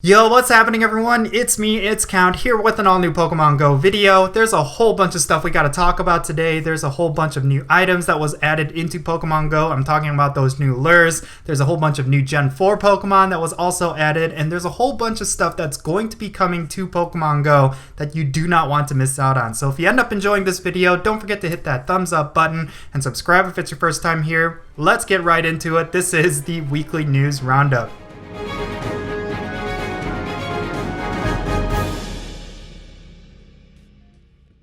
Yo, what's happening everyone? It's me, it's Count, here with an all new Pokemon GO video. There's a whole bunch of stuff we gotta talk about today. There's a whole bunch of new items that was added into Pokemon GO. I'm talking about those new lures. There's a whole bunch of new Gen 4 Pokemon that was also added, and there's a whole bunch of stuff that's going to be coming to Pokemon GO that you do not want to miss out on. So if you end up enjoying this video, don't forget to hit that thumbs up button and subscribe if it's your first time here. Let's get right into it. This is the weekly news roundup.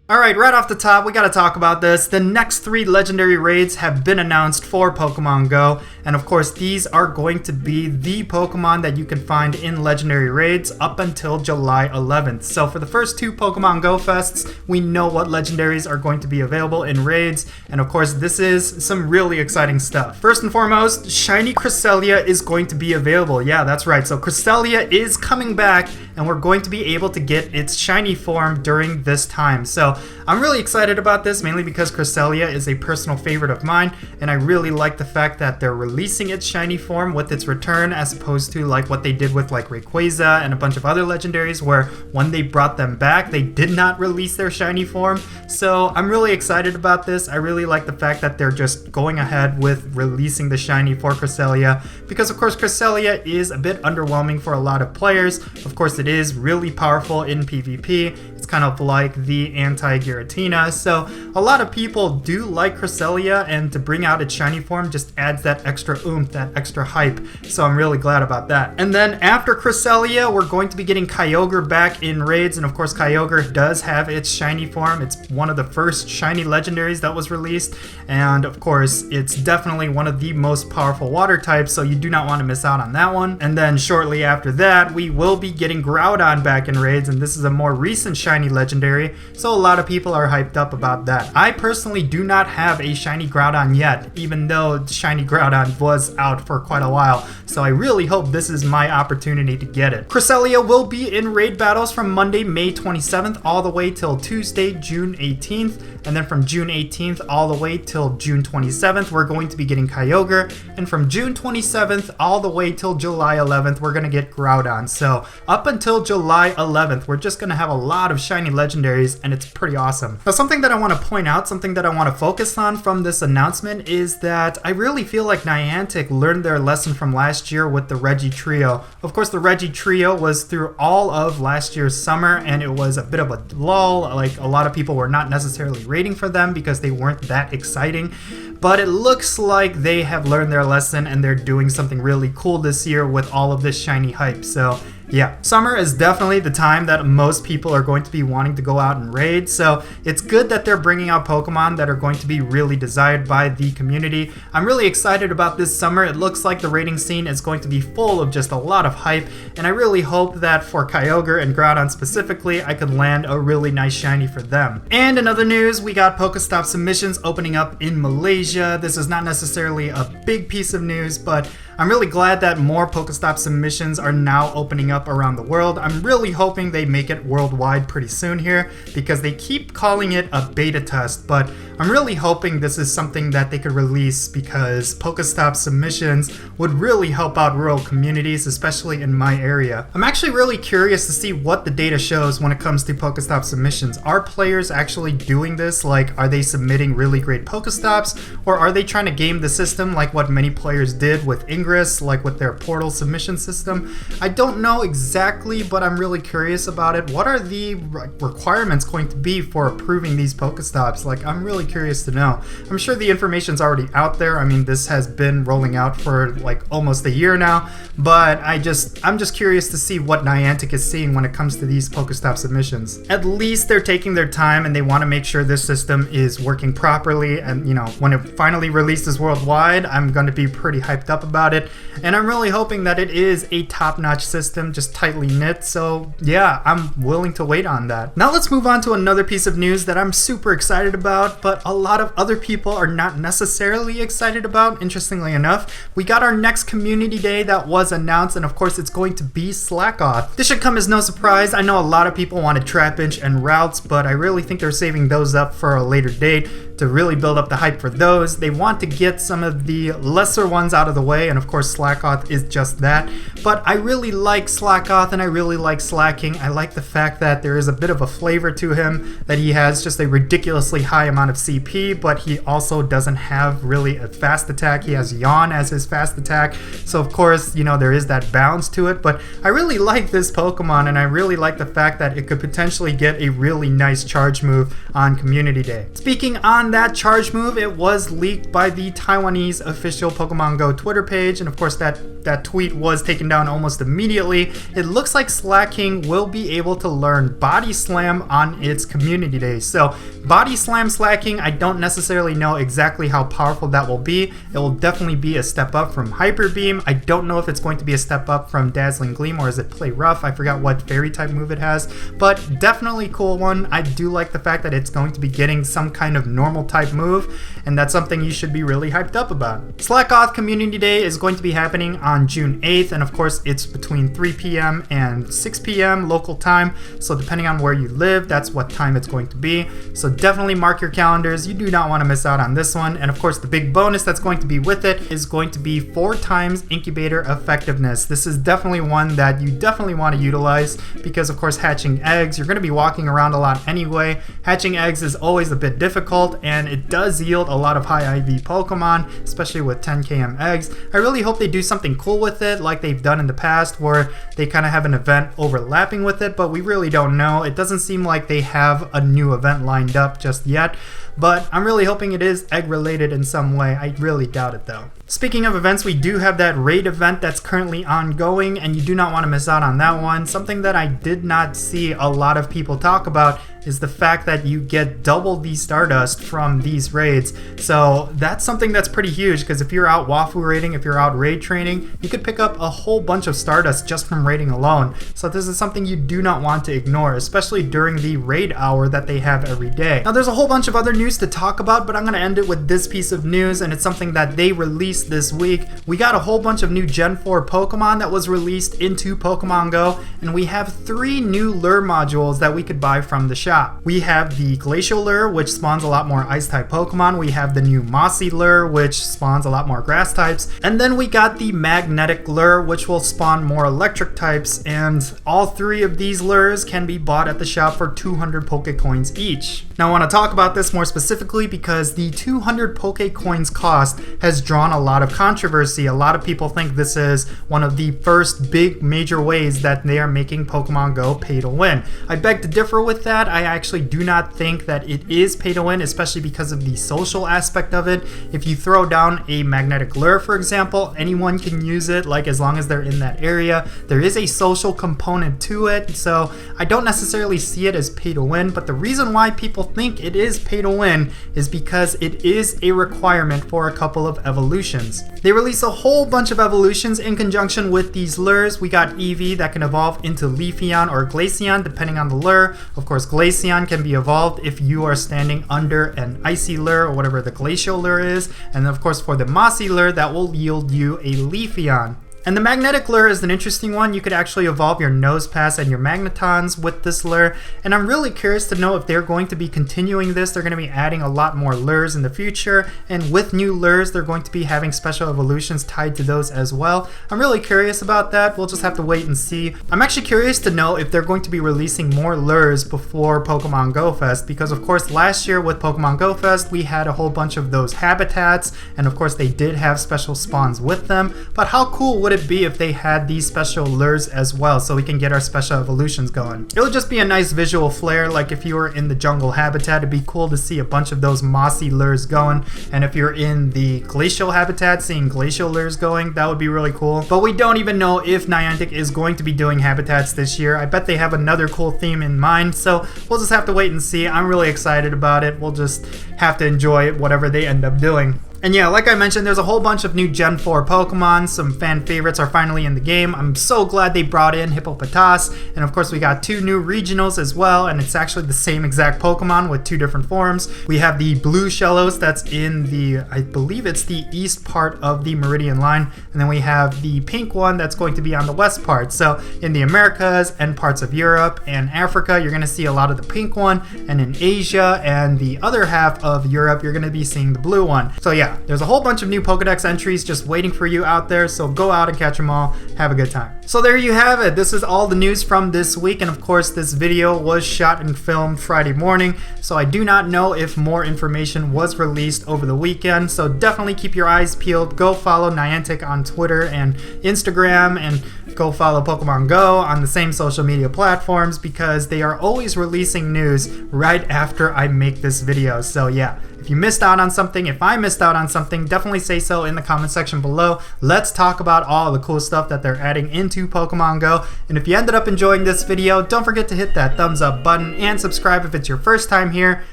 Alright, right off the top, we gotta talk about this. The next 3 legendary raids have been announced for Pokemon GO, and of course these are going to be the Pokemon that you can find in legendary raids up until July 11th. So for the first 2 Pokemon GO fests, we know what legendaries are going to be available in raids, and of course this is some really exciting stuff. First and foremost, Shiny Cresselia is going to be available. Yeah, that's right. So Cresselia is coming back, and we're going to be able to get its shiny form during this time. So I'm really excited about this, mainly because Cresselia is a personal favorite of mine, and I really like the fact that they're releasing its shiny form with its return, as opposed to like what they did with like Rayquaza and a bunch of other legendaries, where when they brought them back, they did not release their shiny form. So I'm really excited about this. I really like the fact that they're just going ahead with releasing the shiny for Cresselia, because of course Cresselia is a bit underwhelming for a lot of players. Of course it is really powerful in PvP. It's kind of like the anti-Giratina, so a lot of people do like Cresselia, and to bring out its shiny form just adds that extra oomph, that extra hype, so I'm really glad about that. And then after Cresselia, we're going to be getting Kyogre back in raids, and of course Kyogre does have its shiny form. It's one of the first shiny legendaries that was released, and of course it's definitely one of the most powerful water types, so you do not want to miss out on that one. And then shortly after that, we will be getting Groudon back in raids, and this is a more recent shiny legendary, so a lot of people are hyped up about that. I personally do not have a shiny Groudon yet, even though shiny Groudon was out for quite a while, so I really hope this is my opportunity to get it. Cresselia will be in raid battles from Monday, May 27th all the way till Tuesday, June 18th, and then from June 18th all the way till June 27th we're going to be getting Kyogre, and from June 27th all the way till July 11th we're going to get Groudon. So up until July 11th we're just going to have a lot of shiny legendaries, and it's pretty awesome. Now something that I want to point out, something that I want to focus on from this announcement, is that I really feel like Niantic learned their lesson from last year with the Reggie Trio. Of course the Reggie Trio was through all of last year's summer, and it was a bit of a lull. Like, a lot of people were not necessarily rating for them because they weren't that exciting, but it looks like they have learned their lesson and they're doing something really cool this year with all of this shiny hype. So yeah, summer is definitely the time that most people are going to be wanting to go out and raid, so it's good that they're bringing out Pokemon that are going to be really desired by the community. I'm really excited about this summer. It looks like the raiding scene is going to be full of just a lot of hype, and I really hope that for Kyogre and Groudon specifically, I could land a really nice shiny for them. And in other news, we got Pokéstop submissions opening up in Malaysia. This is not necessarily a big piece of news, but I'm really glad that more Pokéstop submissions are now opening up around the world. I'm really hoping they make it worldwide pretty soon here, because they keep calling it a beta test, but I'm really hoping this is something that they could release, because Pokéstop submissions would really help out rural communities, especially in my area. I'm actually really curious to see what the data shows when it comes to Pokéstop submissions. Are players actually doing this? Like, are they submitting really great Pokéstops, or are they trying to game the system like what many players did with Ingress, like with their portal submission system? I don't know exactly, but I'm really curious about it. What are the requirements going to be for approving these Pokéstops? Like, I'm really curious to know. I'm sure the information's already out there. I mean, this has been rolling out for like almost a year now, but I'm just curious to see what Niantic is seeing when it comes to these Pokéstop submissions. At least they're taking their time, and they want to make sure this system is working properly, and you know, when it finally releases worldwide, I'm going to be pretty hyped up about it, and I'm really hoping that it is a top-notch system, just tightly knit. So yeah, I'm willing to wait on that. Now let's move on to another piece of news that I'm super excited about, but a lot of other people are not necessarily excited about. Interestingly enough, we got our next community day that was announced, and of course it's going to be Slakoth. This should come as no surprise. I know a lot of people wanted Trapinch and Routes, but I really think they're saving those up for a later date, to really build up the hype for those. They want to get some of the lesser ones out of the way, and of course Slakoth is just that. But I really like Slakoth and I really like Slacking. I like the fact that there is a bit of a flavor to him, that he has just a ridiculously high amount of CP, but he also doesn't have really a fast attack. He has Yawn as his fast attack, so of course, you know, there is that balance to it. But I really like this Pokemon, and I really like the fact that it could potentially get a really nice charge move on Community Day. Speaking on that charge move, it was leaked by the Taiwanese official Pokemon GO Twitter page, and of course that tweet was taken down almost immediately. It looks like Slacking will be able to learn Body Slam on its Community Day. So Body Slam Slacking, I don't necessarily know exactly how powerful that will be. It will definitely be a step up from Hyper Beam. I don't know if it's going to be a step up from Dazzling Gleam, or is it Play Rough? I forgot what fairy type move it has, but definitely cool one. I do like the fact that it's going to be getting some kind of normal type move, and that's something you should be really hyped up about. Slakoth Community Day is going to be happening on June 8th, and of course it's between 3 p.m. and 6 p.m. local time, so depending on where you live, that's what time it's going to be. So definitely mark your calendars. You do not want to miss out on this one. And of course the big bonus that's going to be with it is going to be 4 times incubator effectiveness. This is definitely one that you definitely want to utilize, because of course hatching eggs, you're going to be walking around a lot anyway. Hatching eggs is always a bit difficult, and it does yield a lot of high IV Pokemon, especially with 10 km eggs. I really hope they do something cool with it like they've done in the past, where they kind of have an event overlapping with it, but we really don't know. It doesn't seem like they have a new event lined up just yet, but I'm really hoping it is egg related in some way. I really doubt it though. Speaking of events, we do have that raid event that's currently ongoing, and you do not want to miss out on that one. Something that I did not see a lot of people talk about is the fact that you get double the Stardust from these raids. So that's something that's pretty huge, because if you're out Wafu raiding, if you're out raid training, you could pick up a whole bunch of Stardust just from raiding alone. So this is something you do not want to ignore, especially during the raid hour that they have every day. Now there's a whole bunch of other news to talk about, but I'm going to end it with this piece of news, and it's something that they released this week. We got a whole bunch of new Gen 4 Pokemon that was released into Pokemon GO, and we have 3 new lure modules that we could buy from the shop. We have the Glacial Lure, which spawns a lot more ice type Pokemon. We have the new Mossy Lure, which spawns a lot more grass types. And then we got the Magnetic Lure, which will spawn more electric types. And all 3 of these lures can be bought at the shop for 200 Pokecoins each. Now I want to talk about this more specifically because the 200 Pokecoins cost has drawn a lot of controversy. A lot of people think this is one of the first big major ways that they are making Pokemon GO pay to win. I beg to differ with that. I actually do not think that it is pay to win, especially because of the social aspect of it. If you throw down a magnetic lure, for example, anyone can use it, like as long as they're in that area. There is a social component to it, so I don't necessarily see it as pay to win, but the reason why people think it is pay to win is because it is a requirement for a couple of evolutions. They release a whole bunch of evolutions in conjunction with these lures. We got Eevee that can evolve into Leafeon or Glaceon depending on the lure. Of course, Glaceon can be evolved if you are standing under an Icy Lure or whatever the Glacial Lure is. And of course for the Mossy Lure, that will yield you a Leafeon. And the Magnetic Lure is an interesting one. You could actually evolve your Nosepass and your Magnetons with this lure, and I'm really curious to know if they're going to be continuing this. They're going to be adding a lot more lures in the future, and with new lures, they're going to be having special evolutions tied to those as well. I'm really curious about that. We'll just have to wait and see. I'm actually curious to know if they're going to be releasing more lures before Pokemon GO Fest, because of course last year with Pokemon GO Fest, we had a whole bunch of those habitats, and of course they did have special spawns with them, but how cool would it be if they had these special lures as well, so we can get our special evolutions going? It would just be a nice visual flair. Like if you were in the jungle habitat, it'd be cool to see a bunch of those mossy lures going, and if you're in the glacial habitat, seeing glacial lures going, that would be really cool. But we don't even know if Niantic is going to be doing habitats this year. I bet they have another cool theme in mind, so we'll just have to wait and see. I'm really excited about it. We'll just have to enjoy whatever they end up doing. And yeah, like I mentioned, there's a whole bunch of new Gen 4 Pokemon. Some fan favorites are finally in the game. I'm so glad they brought in Hippopotas. And of course, we got 2 new regionals as well. And it's actually the same exact Pokemon with 2 different forms. We have the blue Shellos that's in the, I believe it's the east part of the Meridian line. And then we have the pink one that's going to be on the west part. So in the Americas and parts of Europe and Africa, you're going to see a lot of the pink one. And in Asia and the other half of Europe, you're going to be seeing the blue one. So yeah, there's a whole bunch of new Pokedex entries just waiting for you out there, so go out and catch them all. Have a good time. So there you have it. This is all the news from this week, and of course this video was shot and filmed Friday morning, so I do not know if more information was released over the weekend, so definitely keep your eyes peeled. Go follow Niantic on Twitter and Instagram, and go follow Pokemon GO on the same social media platforms because they are always releasing news right after I make this video. So yeah, if you missed out on something, if I missed out on something, definitely say so in the comment section below. Let's talk about all the cool stuff that they're adding into Pokemon GO. And if you ended up enjoying this video, don't forget to hit that thumbs up button and subscribe if it's your first time here.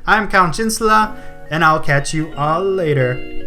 I'm Count Jinsula, and I'll catch you all later.